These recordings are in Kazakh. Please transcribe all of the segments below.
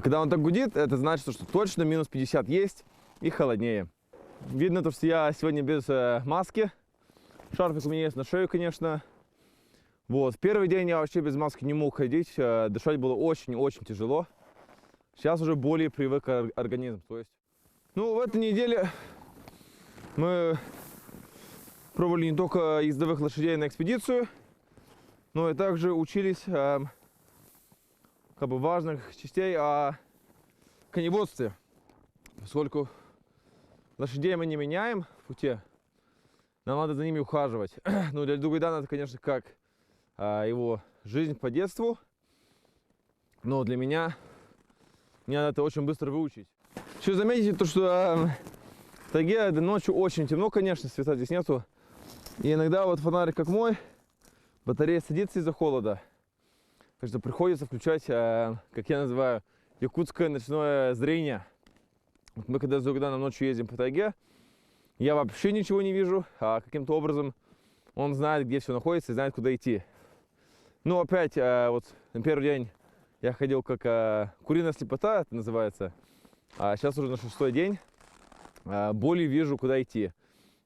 Когда он так гудит, это значит, что точно минус 50 есть и холоднее. Видно то, что я сегодня без маски. Шарфик у меня есть на шею, конечно. Вот. В первый день я вообще без маски не мог ходить. Дышать было очень-очень тяжело. Сейчас уже более привык организм. То есть, ну, в этой неделе мы пробовали не только ездовых лошадей на экспедицию, но и также учились как бы важных частей о коневодстве. Поскольку лошадей мы не меняем в пути, нам надо за ними ухаживать. Ну, для Дугайдана это, конечно, как его жизнь по детству, но для меня мне надо это очень быстро выучить. Еще заметите то, что в тайге ночью очень темно, конечно, света здесь нету. И иногда вот фонарик как мой, батарея садится из-за холода. Так что приходится включать, как я называю, якутское ночное зрение. Вот мы когда с Дугайданом ночью ездим по тайге, я вообще ничего не вижу, а каким-то образом он знает, где все находится и знает, куда идти. Ну, опять, вот на первый день я ходил как куриная слепота, это называется. А сейчас уже на 6-й день более вижу, куда идти.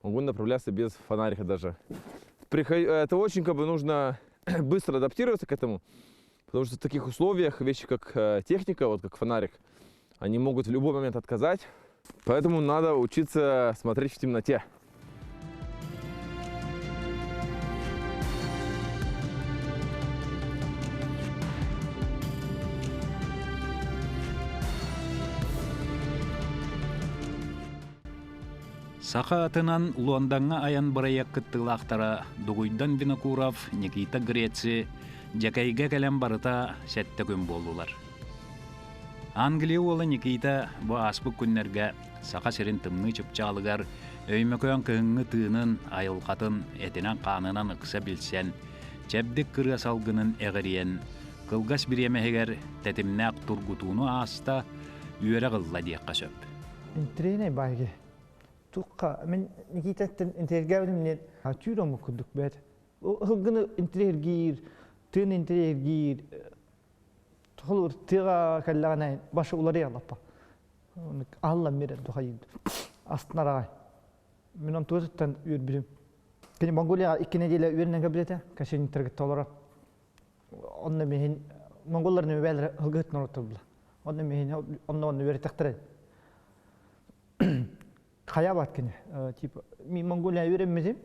Могу направляться без фонарика даже. Это очень как бы нужно быстро адаптироваться к этому, потому что в таких условиях вещи как техника, вот как фонарик, они могут в любой момент отказать. Поэтому надо учиться смотреть в темноте. Саха атынан Лондонга аян бараяк кыттылақтара Дугуйдан Винокуров, Никита Греци, Жакайга кәлем барыта сәтті күн болулар. Англия олы Никита бұ аспық күннерге сақа серін тымны чыпчалыгар, өймөкөн кыңы тыынын, айылқатын, этинен қанынан ықса білсен, чәбдік кырға салгынын әғіриен, кылгас биремехегер тәтімнәк тургутуну аста, үйері қылла дейққа сөп. Интерене байге. Туққа, мен Никитаттан интергәудімнен түйрөмі күдік бәді. Хылгыны интерергейір, тыын интерергейір, тұқылыр тыға кәллағанайын, башы олары ялаппа. Алла мерен тұқайымды. Астын арағай. Мен он туғызыттан үйір білім. Кені Монголияға 2 неделя үйерінен кәбілеті, кәшен интергетті олары. Онны мейін, Монголларын өбәлері хылгыттын орыты бұла. Онны мейін, онны үйері тәқтіреді. Қая бат кені, типа, мен Монголия үйренмезем,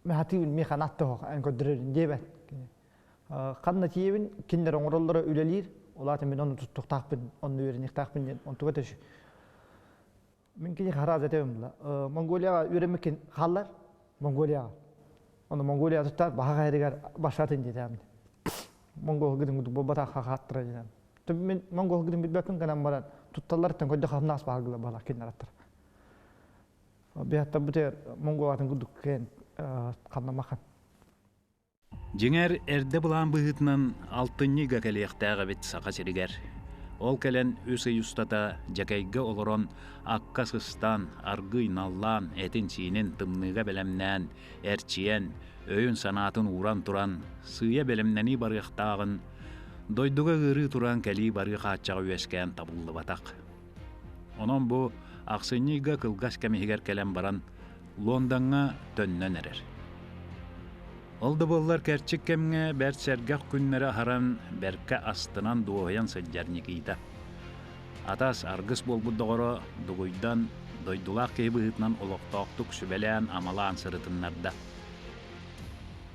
мен хативін мен қанатты хоқ, ән көдірерін дебәт. Қанна тиебін, кендер оңырылары өлелер, олаты мен оны тұттық тақпын, оны үйренек тақпын, оны тұға төші. Мен кені қараз әтеуім бұла. Монголияға үйренмекен қалар, Монголияға. Оны Монголия тұттар, баға қайрығар башатын деді әмін. Монгол ғыдың ұды бұл батақ қақтыра деді әмін. Мен Монгол ғыдың бітбәкін қанам баран, тұтталар тен көйді қапнас бағылы бала кендер аттыр. Бияқта бұтер Монголатын күдік кен қанамақан. Жеңер әрді бұлан бұғытынан алтынны ғакалияқтаға бет сақа серігер. Ол кәлен өсі ұстата жакайға олырон аққа сыстан, арғы наллан, әтін сиінен тымныға бәлемнән, әрчиен, өйін санатын уран туран, сыя бәлемнәні барықтағын, дойдуға ғыры туран кәлі барық атчаға өскән табылы батақ. Онын бұ ақсынныға қылғас кәмегер кәлем баран Лондонға төннен әрер. Олды боллар кәрчік кәмге бәр сәргәқ күннері харан бәркі астынан дуғаян сәджар Никита. Атас аргыс болбуддығыры Дугуйдан дойдулақ кейбі ғытынан олықтақтық сүбәлән амалан сырытынларда.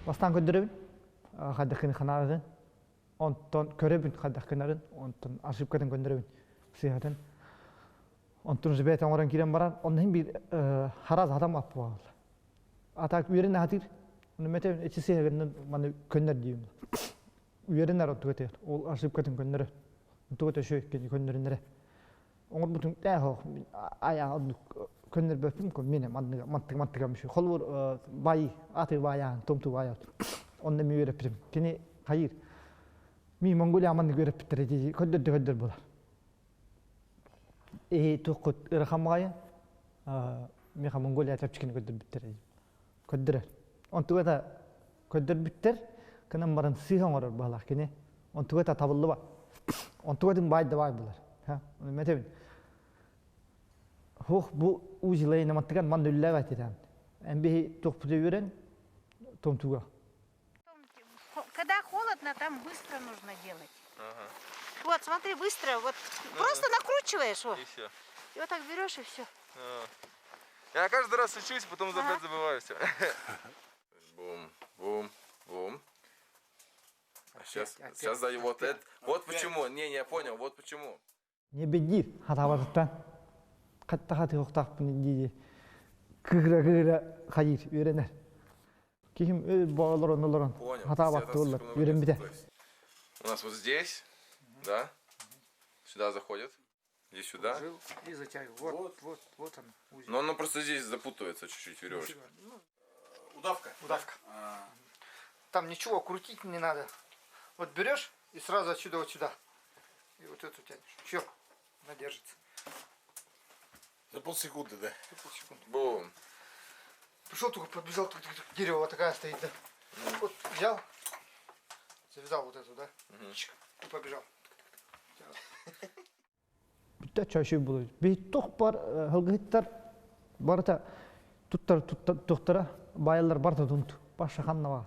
Бастан көндірібін, қаддықын қанағын, онтон көребін қаддықынарын, онтон ашыпқатын көндірібін, сыйғатын. Онтон жібәйтен оран керен баран, онын бір хараз адам апы бағыл. Атақ үйерін әтір, оны мәтәуін әчі сыйғынын маны көннер дейім. Үйерін әр отты көтер, ол ашыпқатын көндірі. Онты көтер шөй көндіріндері. Оңыр бұтын әғық, аяғы көннер бөпім көн, мене мантыға мүші. Қол бұр байы, аты байағын, томты байы. Онды мен өріп бірім. Кені қайыр. Мен Монголия аманды көріп біттірі дейді, көндір болар. Тұққыт ұрықамағайын, меға Монголия тәпчікені көндір біттірі дейді. Көндірі. Онтуғата көндір біттір, кінім барын сыйған орыр бағалақ кені. Онтуғата табылы ба. онтугадың байды бай булар. Ha, onu metebin. Hoh bu uzilayın amаттыган ман үлләп айтырам. Эмби топпуды берен томтуга. Когда холодно, там быстро нужно делать. Вот, смотри, быстро, вот просто накручиваешь, вот. И все. И вот так берешь и все. Я каждый раз учусь, потом опять забываю все. Бум, бум, бум. Сейчас даю вот это. Вот почему. Не, я понял, вот почему. Не беди, хатабаттан. Катта-хаты оқтақпын дейді. Кыгыра хайыр, үйренер. Кихим бағаларын, хатабатты олар, үйренбіде. У нас вот здесь, да, сюда заходит, здесь сюда. И затягиваю. Вот он. Но оно просто здесь запутывается чуть-чуть веревочка. Удавка. Там ничего крутить не надо. Вот берешь и сразу отсюда вот сюда. И вот эту тянешь. Все, она держится. За полсекунды, да? За полсекунды. Бум. Пришел, только побежал, дерево вот такая стоит, да. Вот взял, завязал вот эту, да, и побежал. Бүтә чаши булыр. Бит тох бар, хылгыттар барта туттара, байлар барта тунт. Баша ханна бар.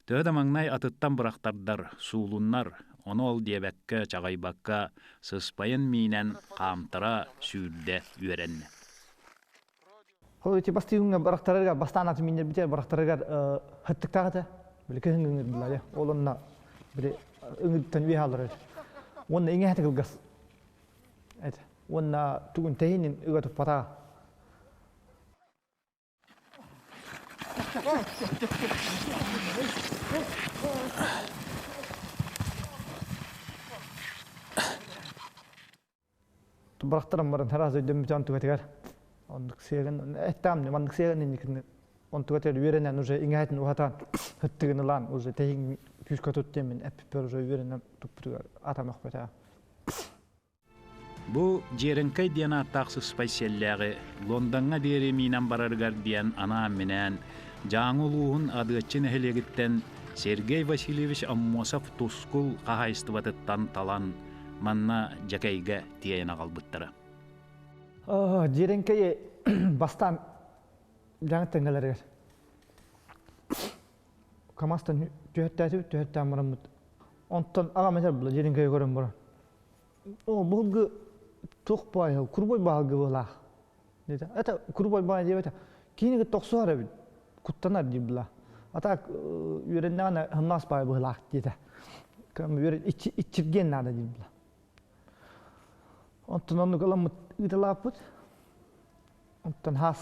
Төдө маңнай атыттан бырақтардар, суулуннар, оны ол дебекке, чағайбакка, сыспайын мийнен қамтыра сүйілде үйеренне. Хол эти бастыгынга барактарга бастан аты миндер битер барактарга хыттыктагы биле кеңгеңер биле олонна биле ынгыттан ви халыр. Онна эңе хатыгылгас. Эт. Онна тугун тейнин ыгатып пата. Барактарым барын тараз өйдөн бүтөн тугатыгар. Ондық сегін, әттамны, мандық сегін енекін, он тугатыр үйеренен уже иңәйтін уғатан хүттігін ұлан, уже тәйін күйшка тұттемін, әппіпер уже үйеренен тұппытыға атамақ бәті. Бу жеренкай диэн аттақсы спайселләғы Лондонға дері минан бараргар диэн ана менен жаңылуын адыгачын әхелегіттен Сергей Васильевич Аммосов тускул қағайстыбатыттан талан манна жакайга тиен ағалбыттары. Жеренкайы бастан жаңы тәңгелерге. Камастан түйеттән мұрамыд. Онтан аға мәтер бұла жеренкайы көрім бұра. Бұлғы тоқ байы, күрбой бағылғы бұла. Әті күрбой байы деп әті. Кейінігі тоқсу ары біл, күттанар деп бұла. Ата үйреннәғана хымнас байы бұла деді. Итчірген нады деп бұла. Онтан оны қаламыд ыдалап бұд. Онтан хас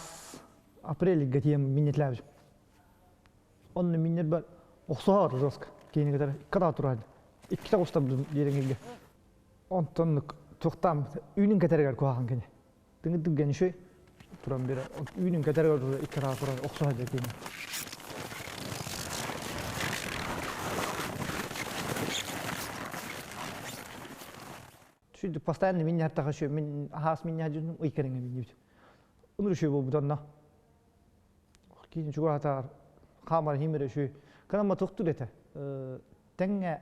апрелігі тием минетләбіз. Онны минет бар оқсуғар жосқа. Кейінігі тәрі қада тұрады. Иккіта қостап жереңеге. Онтан тоқтам үйнің кәтәргер көғаған кәне. Дыңыдың кәне шөй тұрам бері. Үйнің кәтәргер тұрады, иккіта тұрады, оқсуғар кәне. Шүйді постоянно мен әртаға шөй, мен ағас мен әжінің ұйқарыңа мен дейбді. Ұныр шөй бұл бұданна. Кейін жүгір атағар, қамар хемері шөй. Қанама тоқтыр еті. Тәңе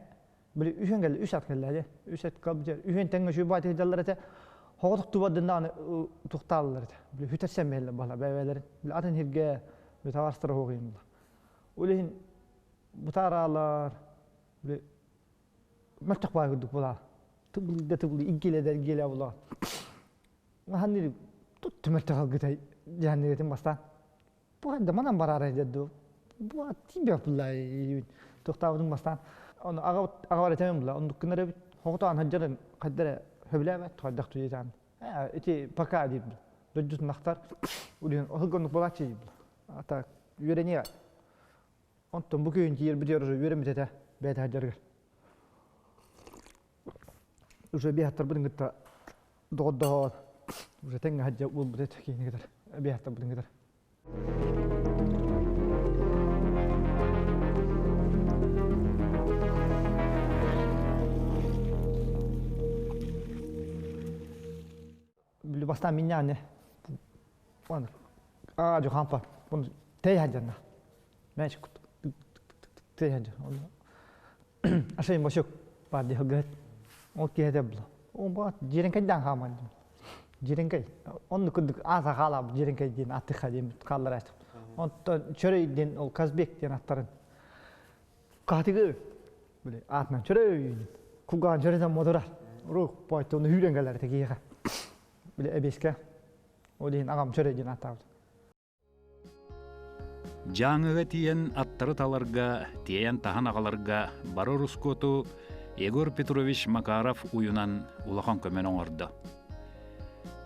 Böyle ühen geldi, üç at geldi. Üç at kaldı. Ühen tenge şu baytı hidallar ete. Hava tuktu badından tuktallar ete. Böyle hütet semmeyler bala beyvelerin. Böyle atın hirge böyle tavastıra hoğayım. Olehin bu taralar böyle mektak bağı gıdık bula. Tıblı da tıblı ilgili eder ilgili bula. Hangi tuttu mektak gıday cehennetin bastan. Bu halde manam barara edildi. Bu atim yapılar. Tuktavudun bastan. Onu ağavar etemem bula. Onu kınara bir hoğutan haccarın kaddere höblevet kaddak tüyeceğim. Eti paka değil bula. Döcüsün naktar. Ulihin hılgınlık bula çiğ bula. Ata yöreni var. Ondan bu köyün yer bitiyoruz. Yöremi tete. Beyte haccargır. Уже bir hattar bıdın gıtta. Doğdu doğdu. Уже tenge hacca bul bu tete kiyini gider. Bir hattar bıdın gider. Bastan minne anne. Bunu ağacı kampa. Bunu tey haccanna. Meşk. Teyhence. Aşağı boşuk. Badi hıgıt. O kiyede bula. O bu jirenkaydan haman. Jirenkay. Onu kuduk asa kala jirenkay din atı kadim kallar açtı. On çöre din o Kazbek din atların. Katıgı. Böyle atman çöre. Kugan çöreden modorar. Ruh boyut onu hürengeler tekiye. Böyle ebeske. O din agam çöre din atar. Жаңыға тиен аттары таларға, тиен тахан ағаларға бары Рускоту Егор Петрович Макаров уюнан улахан көмен оңырды.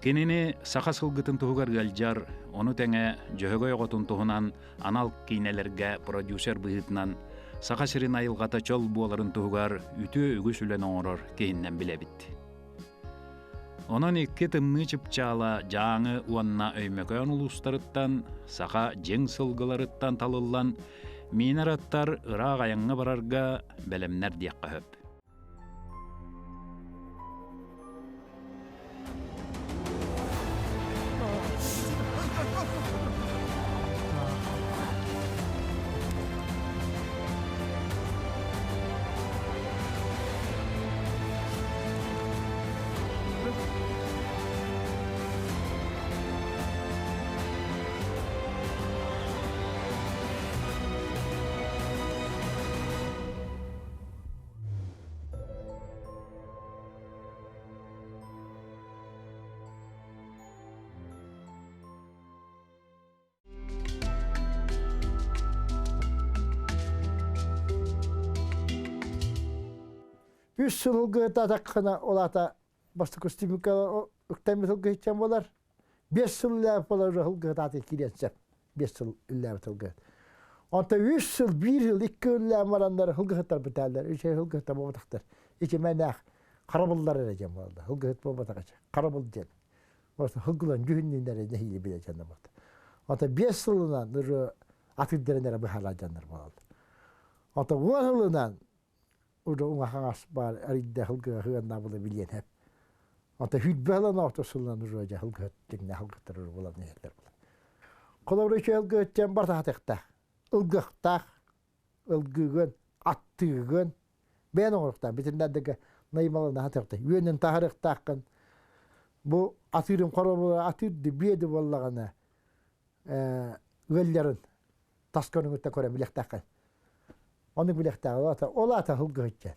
Кенені сақа сылғытын тұғығар ғалжар, оны тәңе жөһөгөй ғотын тұғынан анал кейнелерге продюсер бұғытынан сақа сирин айылғата чол буоларын тұғығар үті үгі сүлен оңырыр кейіннен біле бітті. Онан екке тымны чыпчала жаңы уанна өймекөйін улустарыттан, сақа жең сылғыларыттан талылан, минараттар ырақ аяңы барарға бәлемнер дияққа хөп. Üç yılgı tatakına olata bastı kostümükala öktemmet yılgı hiçen bolar. 5 yıl ilave bolar yılgı tatak kiretsem. 5 yıl ilave yılgı. Onta 3 yıl, 1 yıl, 2 yıl ilave maranlar yılgı hıtar biterler. 3 yıl yılgı hıtar babataklar. İki menak karabıllar edeceğim oldu. Yılgı hıt babatakacak. Karabıl diyen. Orta yılgılan gühünlüğünlere nehili bileceğim oldu. Onta 5 yılından atıldıranlara bıhalacanlar oldu. Onta 10 yılından orada ona hangas var, arida hılgı hıyanna bula bilyen hep. Ata hüdbelan ortasından uracak hılgı hıttığına hılgı tırır bulan neyler bula. Kolabırışı hılgı hıtcan barda hatıqta. Ilgıqtaq, ılgıgın, attığın. Ben oğurqta, bitirindeki naymalına hatıqta. Yönün taharıqtaqın. Bu atırın korabıla atırdı, biyedi vallağına. Göllerin, taskanın ötte koran bileqtaqın. Onu bilektağı olata hılgı hıtcan.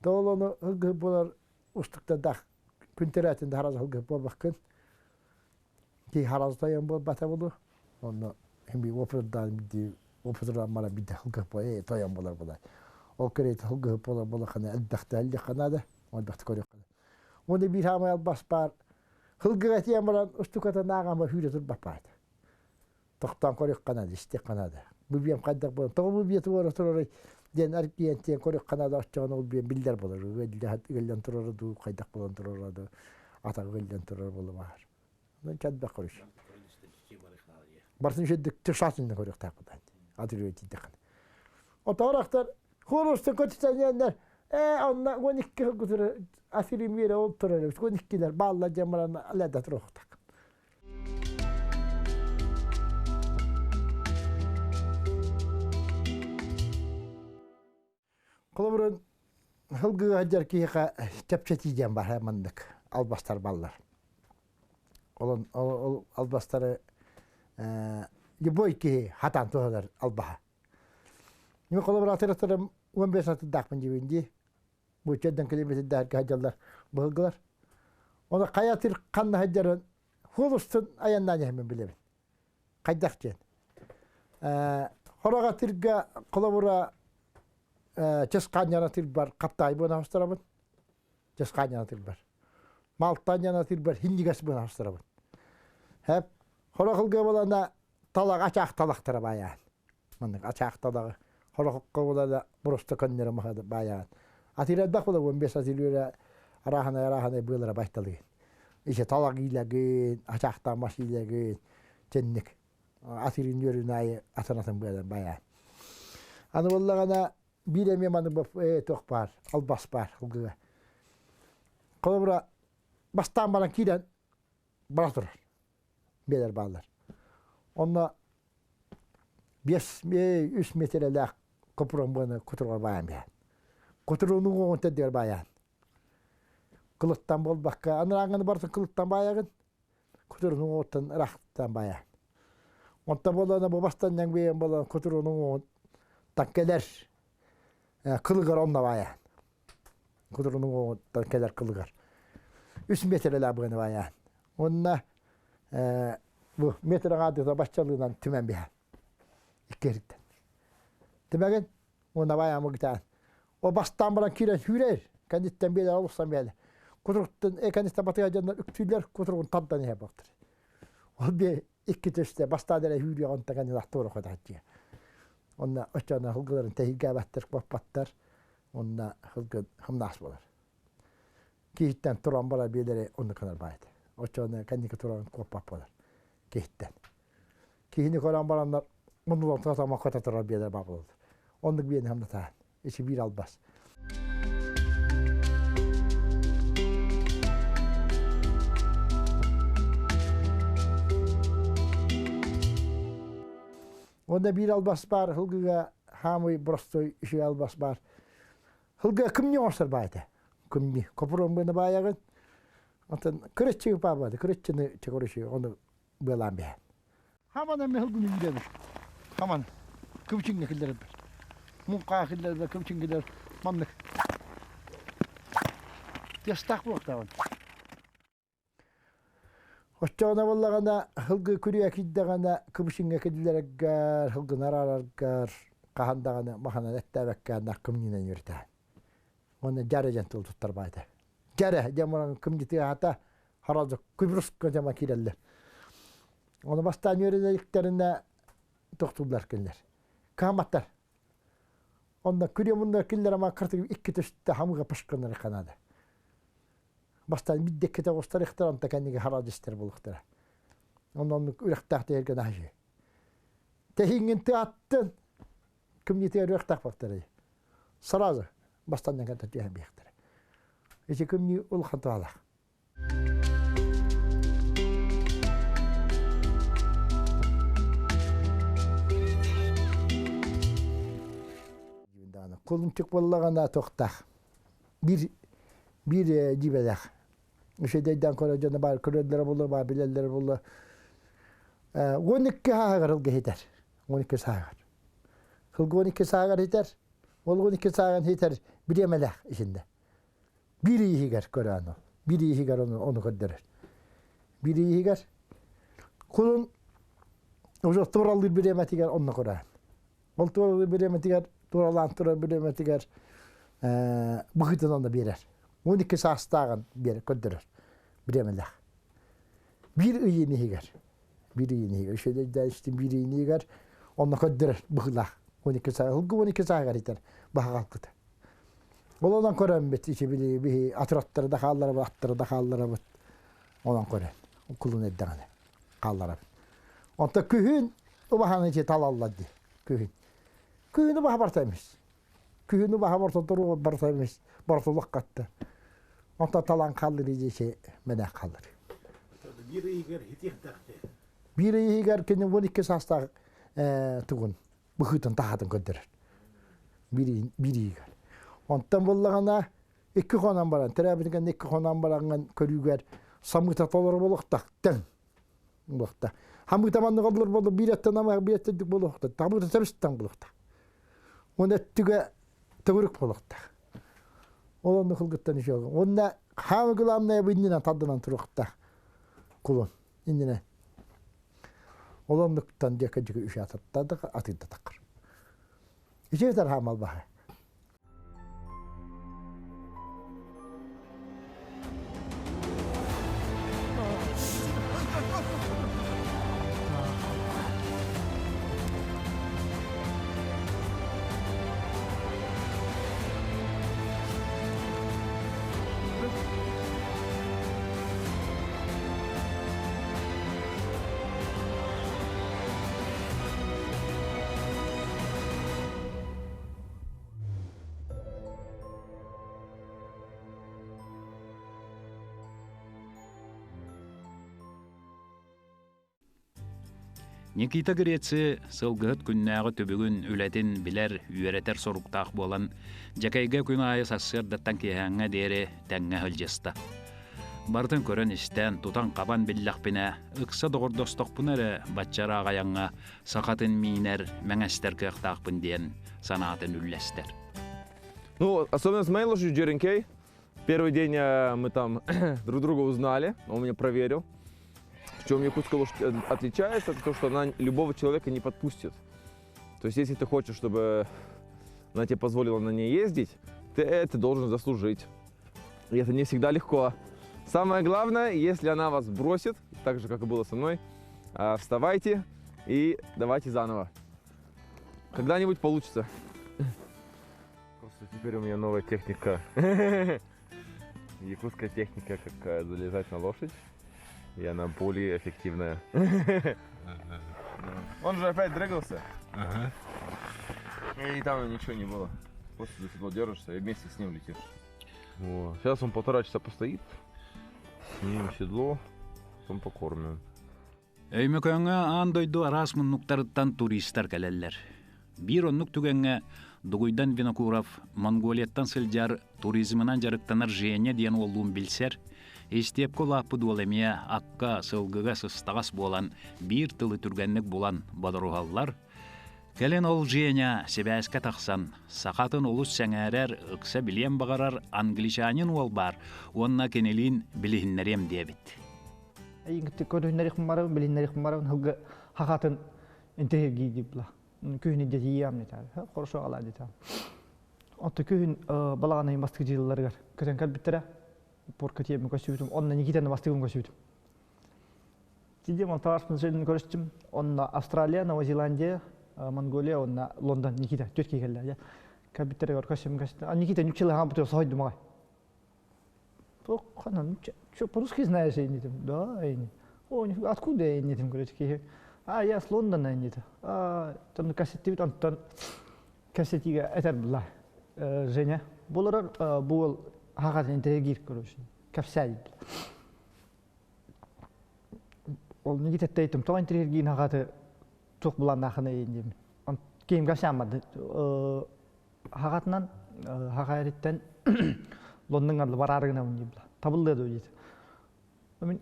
Doğulunu hılgı bular ustukta da pünteratında haraz hılgı bol bakın. Ki harazda yan bol bata bulu. Onu hem operadan bir operadan mara bir de hılgı bol toyan bular bular. O kere hılgı bular bular kana eldakta elli kana da onu baktı koruyor kana. Onu bir hamayal basbar hılgı hıtyan bulan ustukata nağama hüretir bapardı. Toqtan koruyor kana da işte kana da. Bu biyem kaddak bulan. Toğu bu biyeti var oturur. Den erkeğin tiyen koruyor Kanada açacağını ol biyem bilder bulur. Gölden turur du kaydak bulan turur du. Ata gölden turur bulu var. Ben kaddak koruyor. Barsın şeddik tışasını koruyor takıdan. Atırıyor tiddekan. O tavraklar hulusta kötüsenyenler. Onna 12 hıgıtırı asirim yere oturur. 12'ler bağla cemalarına aladat ruhtak. Kolabırın hılgı hacer ki tepçetiyeceğim var hemendik. Albastar ballar. Olan albastarı boy ki hatan tuğalar albaha. Nime kolabır atırım 15 atı dağın cibindi. Bu çedden kilometre dağ ki hacerlar bu hılgılar. Ona kayatır kanlı hacerın hulustun ayağından hemen bilemin. Kaydakçın. Horağa tırga kolabıra Českanya tilbar kaptay buna hastarabat. Českanya tilbar. Maltanya tilbar hindigas buna hastarabat. Hep horakılga bolana talak açaq talaktara bayan. Mandık açaq talağı. Horakılga bolana prosta kanlara mahada bayan. Atiradda bola 15 atilura arahana bılara baştalı. İşte talak ilagin, açaqta maş ilagin, cennik. Atirin yörünayı atanatan bayan. Anı vallahi bir ememanı bu tokpar, albasbar hılgıga. Kolabıra bastan baran kiden bıraktırır. Beler bağlar. Onunla 5-3 metrelik kopurun bana kuturlar bayan bir. Kuturunu oğun teddir bayan. Kılıktan bol bakka. Anırağını barsın kılıktan bayağın. Kuturunu oğuttan raktan bayan. Onta bolana babastan yang beyan bolana kuturunu oğun takkeler. Kılıgar onunla bayan. Kuturunu oğun takkeler kılıgar. 3 metreler bana bayan. Onunla bu metre adeta başçalığından tümen bir. İki herikten. Demekin, ona bayağı mı gitar. O bastan bana kiren hürer. Kenditten bir olursan böyle. Kuturuktan, kendisten batıya canlar üktüler, kuturukun taddan iyi baktır. O bir iki tüste bastan dere hürüyor, onta kendine doğru kadar diye. Onunla aşağıdan hılgıların tehlikeye battır, battır. Onunla hılgı hımnas bulur. Kihitten turan bana birileri onu kadar baydı. Aşağıdan kendine turan kopap bulur. Kihitten. Kihini koran baranlar ondan tatama kata turan birileri bağlıdır. Onluk bir hem de tahan. İçi bir albas. Onda bir albas var. Hılgıga hamı brostoy işi albas var. Hılgıga kımni olsar baydı. Kımni. Kopurum bana bayağın. Ondan kırıççı yapabadı. Kırıççını çıkarışı. Onu bılan bir. Hamanın mı hılgını yürüdür. Haman. Kıvçın nekilleri bir. Muka killer ve kımçın gider manlık. Destak bulak da var. Hoşçağına vallağına hılgı kürüye kiddağına kıvçın nekiller gar, hılgı nararar gar, kahandağına mahana nette vekkâna kımninen yürüten. Onu jare jentul tuttar baydı. Jare, jamuran kımcıtı hata harazı Kıbrıs kocama kireller. Onu bastan yürüdüklerinde toktullar killer. Kahamatlar. Onda kürüyümünde killer ama kırtı iki tüste hamıga pışkınları kanadı. Bastan bir dekkete kostar ikhtar anta kendine harad ister buluktura. Ondan ürektahta ergen ahı. Tehingin attın. Kümnite ürektah baktırı. Sarazı. Bastan ne kadar tüyen bir ikhtar. İşte kümni ulkhantı ala. Kolun çık bollağına toktaq. Bir cibelek. Şeyden koracağına var, kırıldırı bulur, var, bilelleri bulur. 12 sağır hılgı hiter. 12 sağır. Hılgı 12 sağır hiter. Ol 12 sağır hiter. Bir yemelek içinde. Bir iyi higer koran o. Bir iyi higer onu kırdırır. Bir iyi higer. Kolun o toralır bir yemet higer onu koran. Ol toralır bir yemet higer. Toralantıra bir yemet higer. Bıkıtından da birer. 12 sağır bir kırdırır. Bir yemelek. Bir iyi higer. Bir iyi higer. Şöyle de işte bir iyi higer. Onu kırdırır. Bıkılak. 12 sağır. Hılgı 12 sağır hiter. Baha kalkıdı. Ondan koran bet içi bir atıratları da kallara attırı da kallara bet. Ondan koran. Kulun eddağını. Kallara bet. Ondan kühün o bahanın içi talalladı. Kühün. Kühünü baha bartaymış. Kühünü baha bartaymış. Bartaymış. Bartoluk kattı. Ondan talan kalır içi menek kalır. Bir iger hitih taktı. Bir iyi gerkenin 12 sasta tuğun. Bıkıtın tahatın göndürür. Bir iyi ger. Ondan bollağına iki konan baran. Terabitiken iki konan barangan körüger. Samıta tolar boluktak. Ten. Boluktak. Hamıta mandı kalır bolu. Bir etten ama bir ettedik boluktak. Hamıta sebistten boluktak. Onu ettüge tığırık boluktak. Olan da kılgıttan işe olun. Onda hamı kılamnaya bu indine tadından turuktak. Kulun. İndine. Olanlıktan ceka üçe atattadık. Atıydı takır. İçe yeter hamal bahay. Никита Греци сылгыт күннәгы төбүгүн үлетин билер үйеретер соруктаах болан жакайга күн айы сассырдаттан киһәңҥэ диэри тәҥҥэ хылжыста. Бартын көрөн истен тутан кабан биллахпина ыкса догордостокпунары батчараагаяңҥа сахатын минер мәңәстер кыахтаахпын диэн санаатын үллестер. Ну, особенно с моей лошадью Джеренкей. Первый день мы там друг друга узнали, он меня проверил. В чем якутская лошадь отличается, это то, что она любого человека не подпустит. То есть, если ты хочешь, чтобы она тебе позволила на ней ездить, ты это должен заслужить. И это не всегда легко. Самое главное, если она вас бросит, так же, как и было со мной, вставайте и давайте заново. Когда-нибудь получится. Просто теперь у меня новая техника. Якутская техника, как залезать на лошадь. И она более эффективная. Он же опять дрыгался. И там ничего не было. Просто за седло держишься и вместе с ним летишь. Вот. Сейчас он 1,5 часа постоит. Снимем седло, потом покормим. Өймөкөңө андойду арас муннуктарыттан туристтар келеллер. Бир оннук түгөнгө Дугуйдан Винокуров Монголияттан сылжар туризмынан жарыктанар жээне диен олуун билсер, истеп колаппы дуоlemia акка сылгыга сыстагас болан бир тылы түргенник булан бадырухаллар. Келен ол жээне себәскә тахсан, сакатын улус сәңәрәр ыкса билем багарар англичанин ол бар, онна кенелин билихиннерем дебит. Айгытты көрүннәрих мары, билиннәрих мары, хылгы хакатын интеги дипла. Күйін де жиям не тәр, хорошо ала де тәр. Отты күйін балағаны бастық жылыларығар. Көтен кәлбіттірі, порка тиебін көсібітім, онна Никитаны бастығын көсібітім. Дидем, он тарашпын жөлін көрістім, онна Австралия, Новая Зеландия, Монголия, онна Лондон, Никита, төртке келді. Кәлбіттірі көр көсібін көсібітім. А Никита нүкчелі ға бұтыр сағайды мағай. Қана, по-русски знаешь, я не там, да, я не. О, откуда я не там, говорит, я с Лондона нет. Там кассетивит, он там кассетига это была Женя. Был хагат интерегир, короче, капсаль. Он не где-то там, то интерегир хагат тух была нахана индим. Он кем капсамад хагатнан хагариттен Лондонга барарыгына ундибла. Табылды дойдит. Мен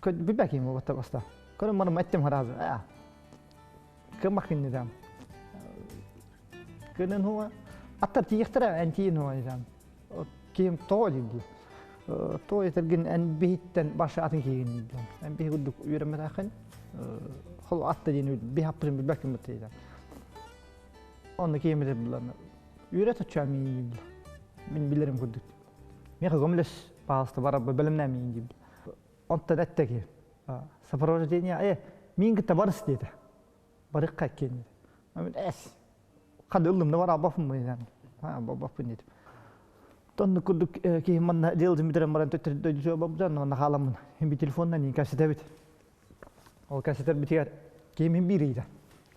бибаким вот таста. Көр мана маттем харазы. Кем махин дам. Көнен хуа аттар тиехтера антин хуа дам. Кем тоодибл. То этерген ан биттен башы атын кийген дам. Ан би гудук үйрөмө такын. Хол атты дени би хаппын бибаким мытыйда. Онда кемеде буланы. Үйрөтө чами. Мен билерим гудук. Мен гомлес паста бара билимнем инди. Онта даттеги. Сопровождение, минг табарс дейді. Барық қайкен. Мен қады ұлымды бар абафым мұйдан. Абафым дейді. Тонны күрдік кейін манна делді мүдірім баран төттір дөйді сөй абабыдан, оны қаламын. Хем бі телефоннан ең кәсетер бит. Ол кәсетер бітігер кейін мен бірейді.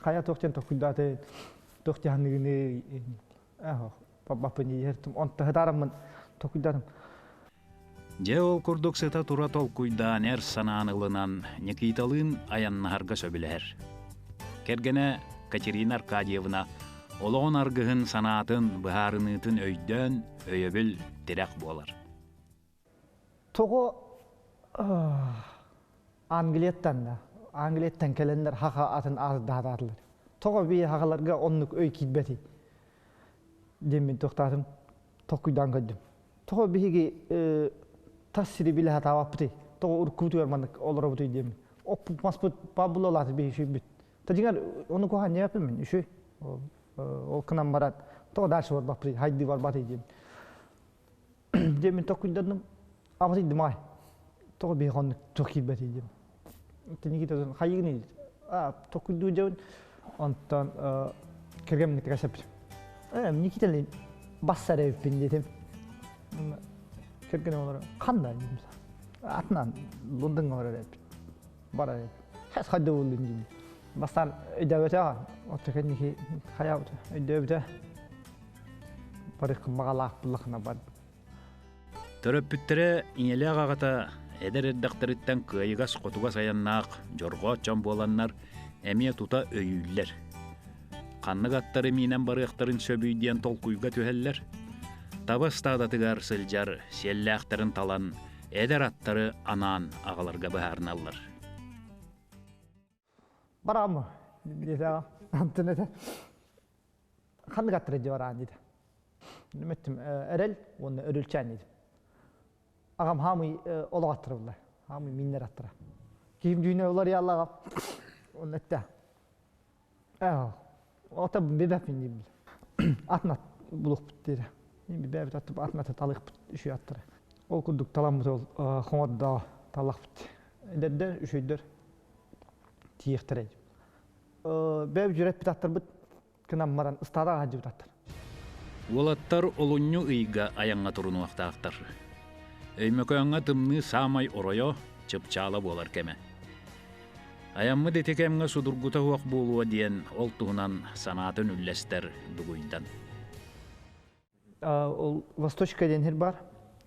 Қая тоқтен тоқылдаты, тоқтяғынығыны. Абафым дейді. Онты ғыдарымын тоқылдатым. Же ол курдук сыта тура толкуйдан эр санаанылынан Никиталын аяннахарга сөбілер. Кергене Катерина Аркадьевна олоғын аргыһын санаатын быһаарыныытын өйдөн өйөбүл тирек болар. Тоғы Англияттан келендер хақа атын аздададылар. Тоғы бей хақаларға онлық өй китбети. Демен тоқтадым, тоқуйдан көддім. Тоғы бейге тассири биле хата вапты. То уркуту ярманак олора буту дем. Оп паспорт пабуло латы би шибит. Тадингар ону ко хане япым мен иши. Ол кынам барат. То дальше бар бапты. Хайди бар баты дем. Дем то куйдадым. Амасы димай. То би хон токит бати дем. Тенигита хайгини. То куйду жон. Онтан кергем не трасап. Никиталин бассаре пиндетем. Кергене олар қандай дейміз. Атынан Лондонға барар еді. Барар еді. Хәс қайды болды дейміз. Бастан өйдәбеті аға. Оттыға неке қаяуды. Өйдәбеті. Барық мағалақ бұлықына барды. Төрөп бүттірі инелі ағағата әдер әрдіқтіріттен күйігас қотуға саяннақ, жорға чон боланнар Эмие тута өйүллер. Қаннык аттары минен барыақтарын сөбүйден толкуйга түһеллер. Таба стадатыгар сылжар, селләхтарын талан, эдер аттары анаан ағаларға бахарналар. Барамы, дейді ағам. Антын әді. Қанды қаттыры жауараған дейді. Нүметтім, әрел, оны өрілчән дейді. Ағам хамы олы қаттыры бұлар. Хамы миннер аттыра. Кейім дүйіне олар ялла ағам. Оны әтті. Ота бебәпін деймін. Атнат бұлық бұт дейді. Мен бебәпін аттып, атнаты талық бұт, үші аттыра. Ол күрдік талам бұт, қоңырда талақ бұт. Әдерден үшейдер тиектір әйді. Бәбі жүрет бұт аттыр бұт, кінам маран ұстадаға әді бұт аттыр. Олаттар олунню ыйга аяңға тұруну ақтақтар. Өймөкөңға тымны самай оройо, чыпчала болар кеме. Аяммы детекемге судургута хуак болуа диен ол туһунан санатын үллестер дугуйдан. Ол Восточка денер бар.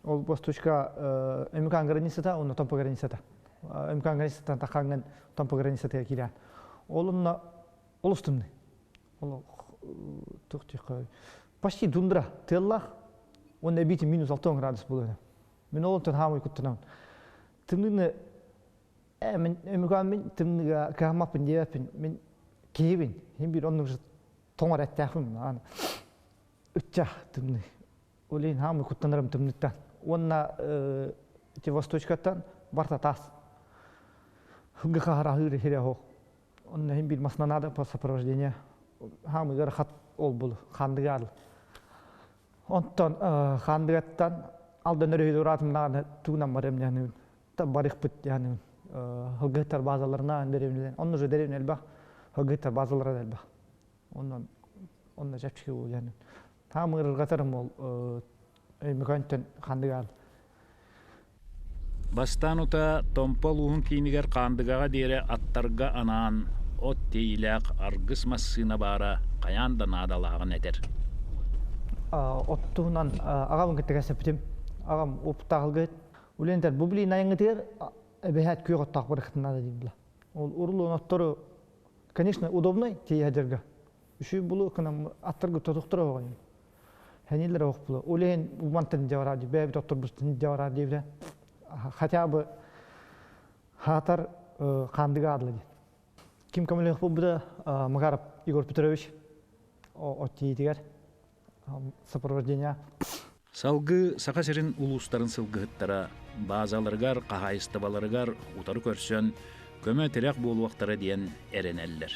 Ол Восточка Өмкан границата, оны Томпо границата. Өмкан границатан тақаңын Томпо границатаға кирен. Олынна олыстымны. Ол тұқтиқы. Почти дундра тыллах. Он набити минус 6 градус болды. Мен олынтын хамы күттінауын. Тымныны мен өмгамын тымныга кахмапын дебепин мен кейбин хим бир оннуг тоңар аттахым аны үтчах тымны олин хамы куттанырым тымныттан онна те Восточкаттан барта тас хыгыхара хыре хире хо онна хим бир маснанада по сопровождение хамы гар хат ол бул хандыгал онтон хандыгаттан алдан өрөйдө уратымнан тугунан барым яны та барык бит яны Хылгыттар базаларына деревнеден. Onun уже деревне элбах, хылгыттар базалары элбах. Онна жапчыки ол яны. Там ыргатарым ол меканттен хандыгал. Бастанута томполуун кинигер кандыгага дере аттарга анаан от тейлак аргыс массына бара каянда надалагын этер. Оттуунан агам кеттеге септим. Агам оптагылгыт. Улентер бубли найыңытыр бехат күйгөт такбыр хитнада дейбла. Ол урлу ноттору, конечно, удобный тейядерга. Үшү булу кына аттыргы тотуктура болгон. Ханилер ок булу. Улен умантын жаварады, бэби доктор бустын жаварады дейбла. Хотя бы хатар кандыга адлы. Ким Камилев буда Магаров Игорь Петрович оттейдигер сопровождение. Салгы сақасырын улустарын сылгыттара, базаларгар, қағайыстыбаларгар утары көрсен, көмө терек болуақтары дейін әренеллер.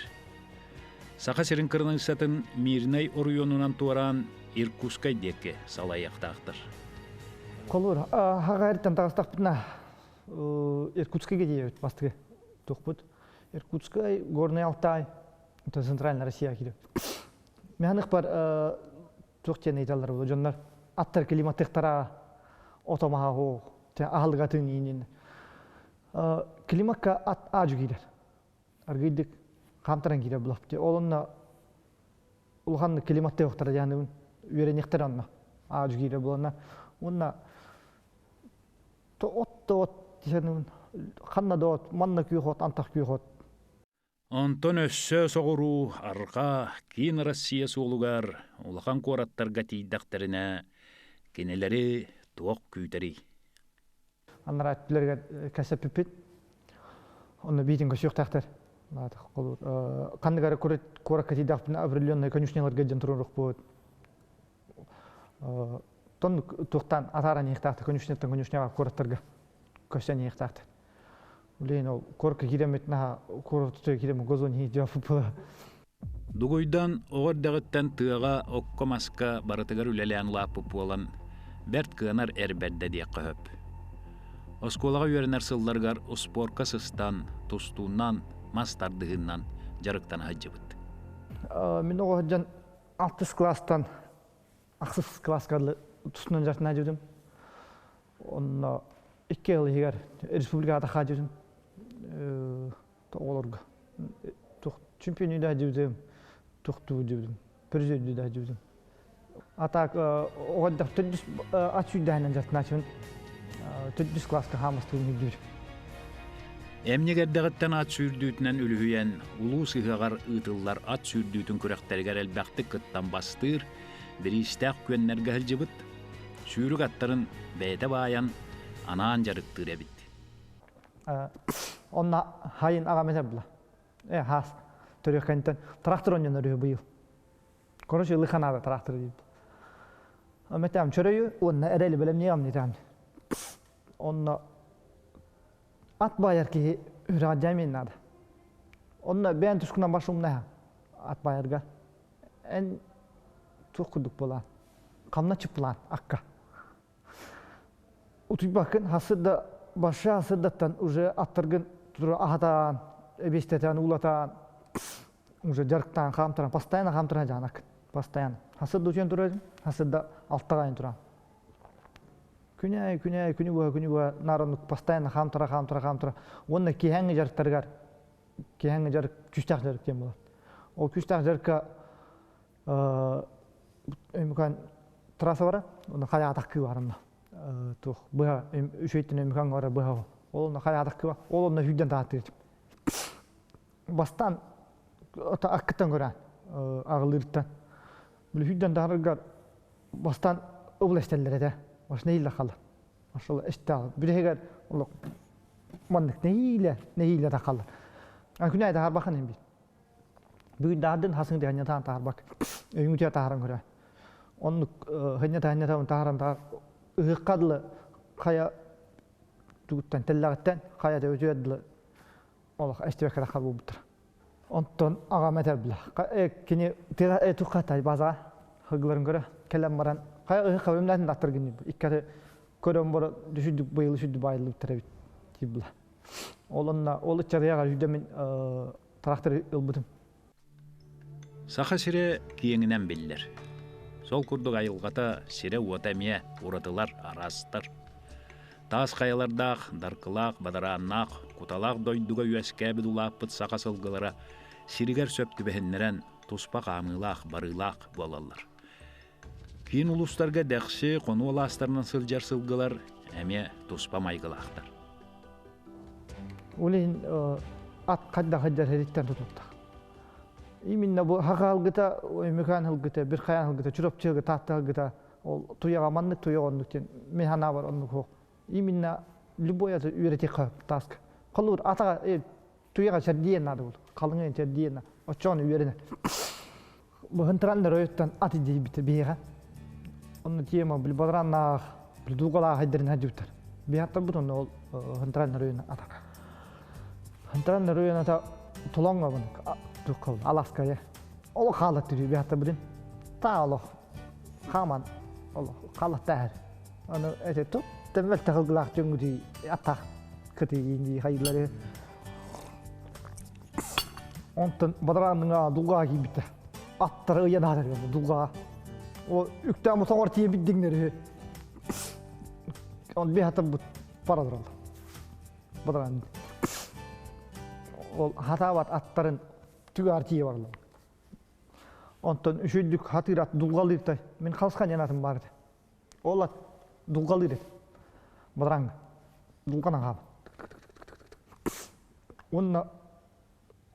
Сақасырын кырнысатын Мирнай орыйонунан туаран Иркутскай деке салайықтақтыр. Колур, хағайрыттан тағыстақпытына Иркутскайге дейбет бастығы тұқпыт. Иркутскай, Горный Алтай, это Центральная Россия келіп. Механик бар тұқтен айталар бұл жонлар. Аттар климаттықтара отомаға хоқ, ағылғатын енен. Климатқа ат ажу кейдер. Аргейдік қамтаран кейдер бұлап. Олынна ұлғанны климатты оқтара жәнігін үйренектер анна ажу кейдер бұланна. Онна от жәнігін қанна доғат, манна күй қот, антақ күй қот. Онтон өссө соғыру арқа кейін Россия солугар улахан қораттарға тейдақтарына кенелері туақ күйтері. Аннара әттілерге кәсіп піппет, оны бейтін көсіқ тақтар. Қандығары қораққа тейдақтарына определенный конюшнелерге ден тұрын руқ болады. Тон туқтан атаран еқтақты конюшнеттен конюшнеға қораттарға көсен еқтақты. Улейн ол корка киремет-на короттой кирем гозон хижап була. Дугуйдан оғырдағыттан тыға оккомаска барытыгар үлелән лапы болан бәрт кынар әрбәрді де қөп. Осколаға үйерінер сылларғар успорка сыстан, тустуынан, мастардығынан жарықтан хаджыбыт. Мен оғырдан 6 класстан, ақсыз класскарлы тустуынан жартына жүрдім. Онна 2 ел егер республикада хаджырдым. Оларға чемпион үйді жүрдім, тұқты жүрдім, президент үйді жүрдім. Атақ оғаддақ 400 ачу үйді әйнен жартына жүрдім, 400 класска хамастығын үйді жүрдім. Эмнегердегеттен ат сүрдүүтүнен үлүһүйен улуу сыһыгар ытыллар ат сүрдүүтүн күрәхтәргәр элбәхти кыттан бастыр, биристәк күннәргә хилҗибит, сүүрүк аттарын бәйдә баян анаан жарыктыр эбит. Онна хайын аға метер бұла. Хас, түрі қайынтан трактор онын өрі бұйыл. Короче, лыханады трактор дейбі. Метам чөрөйі, онна әрелі білім не амны етамын. Онна ат байар ки үрі жамин нады. Онна бән түшкінен башым нәһа ат байарға. Ән тұқ күдік болан. Қамна чып болан, аққа. Утуй бақын, хасырда башы асырдаттан уже аттыргын тұры ағатан, әбестетен, улатан, уже жарықтан қамтыран, постоянно қамтыран жанақ, постоянно. Асырда өтен тұрайын, асырда алттағайын тұран. Күні бұға, нарынық постоянно қамтыра. Онына кейхәңгі жарықтарғар, кейхәңгі жарық, күштақ жарық дем болады. Ол күштақ жарыққа өмікан тұрасы бара, оны қая атақ күй барымна. Тух быха үшөйттен өмікан ғара быха. Ол оны қая атақ күй бар, ол оны хүйден тағаттыр етіп. Бастан аққыттан көрән, ағылырыттан. Бұл хүйден тағырғар бастан областелер еді. Маш нейлі қалы. Машалла ішті алы. Бүрегер мандық нейлі да қалы. Күні айда қарбақын ембей. Бүгін дағырдың хасың де ғанятағын тағырбақ. Өңітия тағырын көрі. Оның ғанятағын тағырын тағыр. Үғыққадылы қая түгіттен тіллағыттен қая да өте әділі олық әштебеккері қал бұл бұттыр. Онтон аға мәтер білі. Кені тұққаттай базаға ғығыларын көрі. Кәлем баран қая ұғыққа өмләтін дақтыр кені бұл. Иккәті көрім бұры дүшүдік бұйылы шүдді байылы бұттыр әбет. Кей бұла. Ол үтчарыяға жүдемен трактор ылбытым. Саха сире киеңінен білдер. Сол күрдік айылғата сире уатамия уратылар арастыр. Тас қаялардақ, дарқылақ, бадараннақ, куталақ дойдуға үйәскәбі дулаппыт сақа сылғылара сиригер сөпті бәхіннерен туспақ амылақ, барылақ болалар. Кейін улустарға дәқші қону оластарынан сылжар сылғылар әме туспа майғылақтар. Олейін ат қадда-қаддар әреттен тұтылды. Именно бұл хақа алғыта, өмекан алғыта, бір қаян алғыта, чүрөпчілгі, татты алғыта, ол туяға манны туяға ондықтен, мен хана бар онды қоқ. Именно любой аты үйрете қап, тасқы. Қолыр атаға туяға шәрдиен нады бұл, қалыңын шәрдиен нады, очоғын үйрене. Бұл хынтырандар өйттен аты дей бітір бейға. Оны тема бұл бадыраннағы, бұл дуғалағы хайдарын әжіптір. Бейаттар бұд оны ол хынтырандар өйін атаға. Хынтырандар өйін ата тұлаңға бұны. Tukul Alaska'ya. Olu kalık duruyor bir hatta birin. Ta olu kaman olu kalık değer. Onu ete tut. Temel takılgılak cüngü atak kıtı indi hayırları. Ondan badaranlığa duğa gibi bitti. Atları uyanarlar yani duğa. O ükten mutan ortaya bittiğinleri. Onu bir hatta bu paradır oldu. Badaranlığı. O hatavat atların tüy artıya varlar. Ondan üçüncük hatırat dulgalıydı. Men kalskan yanatım vardı. Ola dulgalıydı. Badrang. Dulganan abi. Onunla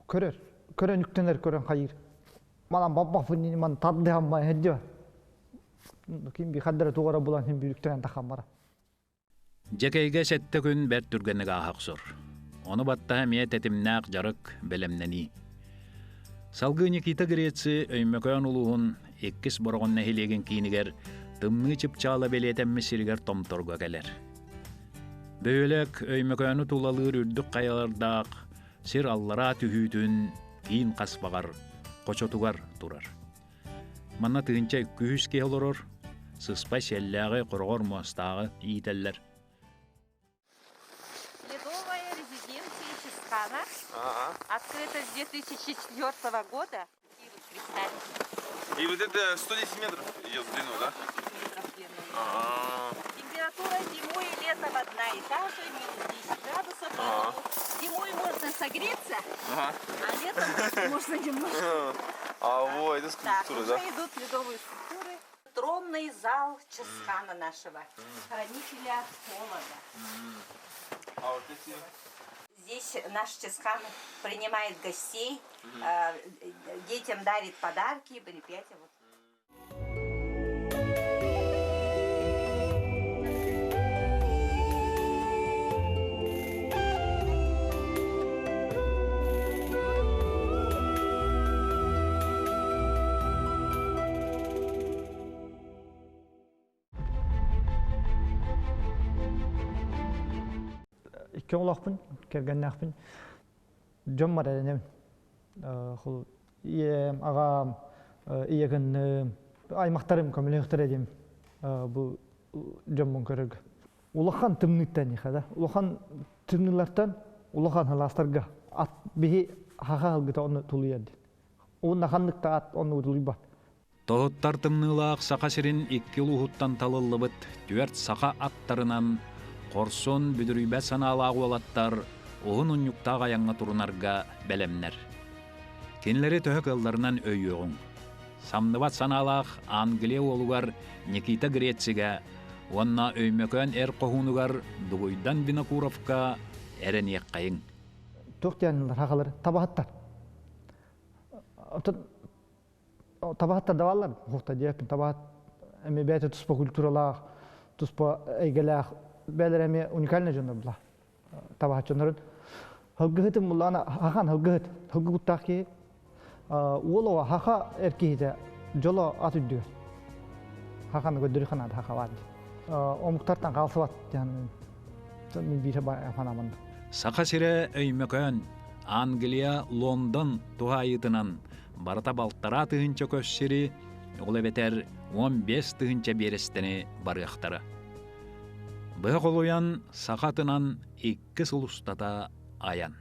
körer. Kören yüktener kören hayır. Malan babba fınini man tadı hamma hediyor. Kim bir haddere tuğara bulan hem bir yüktenen takam var. Jekeyge sette gün bert türgenige ahaq zor. Onu batta hemiye tetimnaq jarık belemneni. Salgı Nikita Gretsi öymökön uluğun ekkis borğun nehilegen kiniger tımmy çıpçala beletemmi sirger tomtorga geler. Böylek öymökönü tulalır ürdük kayalardaq sir allara tühütün kiin kasbagar, koçotugar turar. Manna tığınca 200 ke oloror, sıspa şelläge qorgor mostağı iyiteller. Ледовая резиденция Чискана. Открыта с 2004 года. И вот кристаллики. И вот это 110 метров идет в длину, да? Метров в длину. Температура зимой и летом одна и та же, минус 10 градусов. Зимой можно согреться, а летом можно немножко. А вот это скульптура, да? Уже идут ледовые скульптуры. Тронный зал Чискана нашего, хранителя холода. А вот эти... здесь наш Ческан принимает гостей, детям дарит подарки, мероприятия. İki oğlakpın, kergennakpın. Jom var edenem. Hul iyem, ağam, iyegin aymaqtarım, kömülüktür edeyim. Bu jombun körüg. Ulaqan tımnıktan yıkada. Ulaqan tımnılardan, ulaqan halastarga. At bihi haqa halgıta onu tuluyerdi. O naqanlıkta at onu utuluy. Тоһуттар тымнылаах саха сирин 2 луһуттан талыллыбыт түөрт саха аттарынан корсон бүдүрүйбэ санаалаах уолаттар уһун унньуктаах аяңҥа турунарга бэлэмнэр. Кинилери төһө кылларынан өйүөҕүҥ. Самныбат санаалаах Англия уолугар Никита Грецияга, уонна өймөкөн эр кохуунугар Дугуйдан Винокуровка эрэниэккайыҥ. Туқтиянылар хақалар табахаттар. Табахаттар давалар, хуқта диэппин табахат. Эми бәйті туспа культуралаах, туспа эйгелаах, бәйлер эми уникальный жондар була. Табахат жондарын. Хылгыхытым була, ана хақан хылгыхыт. Хылгыхыттақ ки, уолуа хақа эркихите жоло ат үддүгөр. Хақаны көддүрі қанады хақа бады. Омуқтартан қалсы бат, мен бейті фанамында. Саха сире өймөкөн Англия, Лондон туһайытынан барата балтара тыһынча көссири, ол эбетер 15 тыһынча берестени барыахтара. Быһа голуян сахатынан 2 сулустата аян.